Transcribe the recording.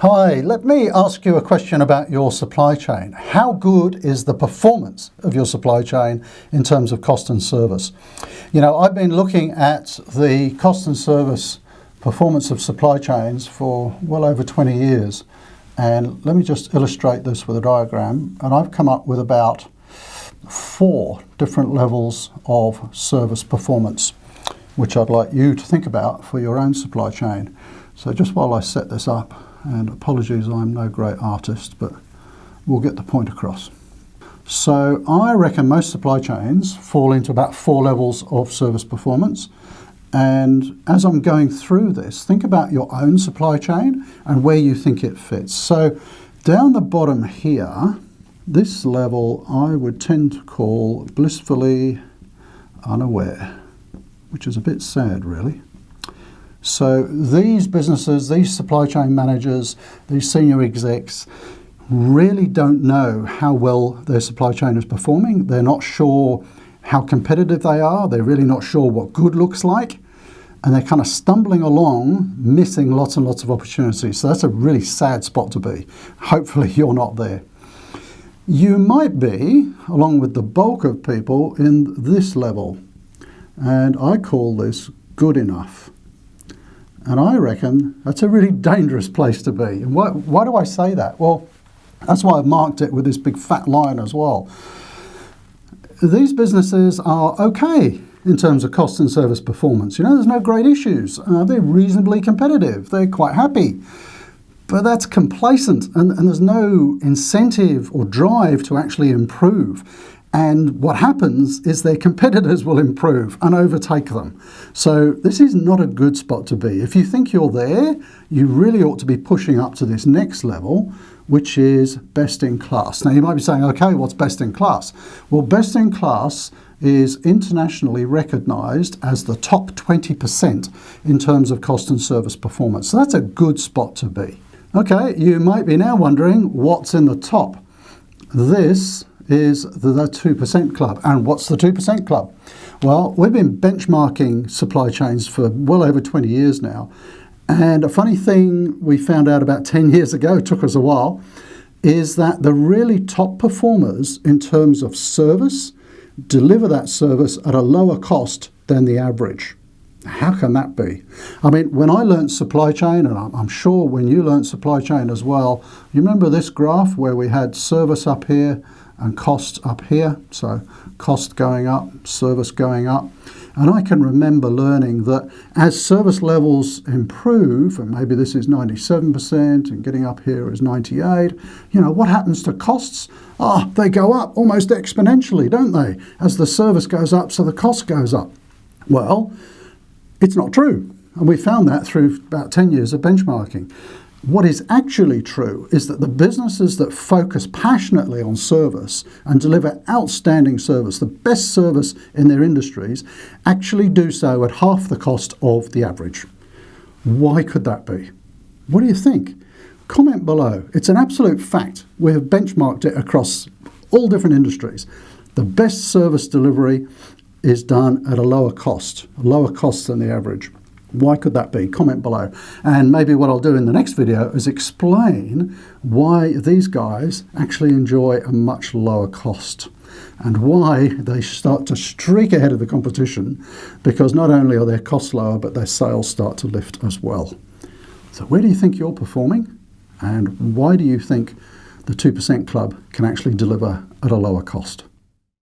Hi, let me ask you a question about your supply chain. How good is the performance of your supply chain in terms of cost and service? You know, I've been looking at the cost and service performance of supply chains for well over 20 years. And let me just illustrate this with a diagram. And I've come up with about 4 different levels of service performance, which I'd like you to think about for your own supply chain. So just while I set this up, and apologies, I'm no great artist, but we'll get the point across. So I reckon most supply chains fall into about 4 levels of service performance. And as I'm going through this, think about your own supply chain and where you think it fits. So down the bottom here, this level I would tend to call blissfully unaware, which is a bit sad, really. So these businesses, these supply chain managers, these senior execs really don't know how well their supply chain is performing. They're not sure how competitive they are. They're really not sure what good looks like. And they're kind of stumbling along, missing lots and lots of opportunities. So that's a really sad spot to be. Hopefully you're not there. You might be, along with the bulk of people, in this level. And I call this good enough. And I reckon that's a really dangerous place to be. And why do I say that? Well, that's why I've marked it with this big fat line as well. These businesses are okay in terms of cost and service performance. You know, there's no great issues. They're reasonably competitive. They're quite happy. But that's complacent, and there's no incentive or drive to actually improve. And what happens is their competitors will improve and overtake them. So this is not a good spot to be. If you think you're there, you really ought to be pushing up to this next level, which is best in class. Now you might be saying, okay, what's best in class? Well, best in class is internationally recognized as the top 20% in terms of cost and service performance. So that's a good spot to be. Okay, you might be now wondering what's in the top. This is the 2% club. And what's the 2% club? Well, we've been benchmarking supply chains for well over 20 years now. And a funny thing we found out about 10 years ago, it took us a while, is that the really top performers in terms of service deliver that service at a lower cost than the average. How can that be? I mean, when I learned supply chain, and I'm sure when you learned supply chain as well, you remember this graph where we had service up here and cost up here, so cost going up, service going up. And I can remember learning that as service levels improve, and maybe this is 97% and getting up here is 98, you know, what happens to costs? Oh, they go up almost exponentially, don't they? As the service goes up, so the cost goes up. Well, it's not true. And we found that through about 10 years of benchmarking. What is actually true is that the businesses that focus passionately on service and deliver outstanding service, the best service in their industries, actually do so at half the cost of the average. Why could that be? What do you think? Comment below. It's an absolute fact. We have benchmarked it across all different industries. The best service delivery is done at a lower cost than the average. Why could that be? Comment below. And maybe what I'll do in the next video is explain why these guys actually enjoy a much lower cost and why they start to streak ahead of the competition, because not only are their costs lower, but their sales start to lift as well. So where do you think you're performing? And why do you think the 2% club can actually deliver at a lower cost?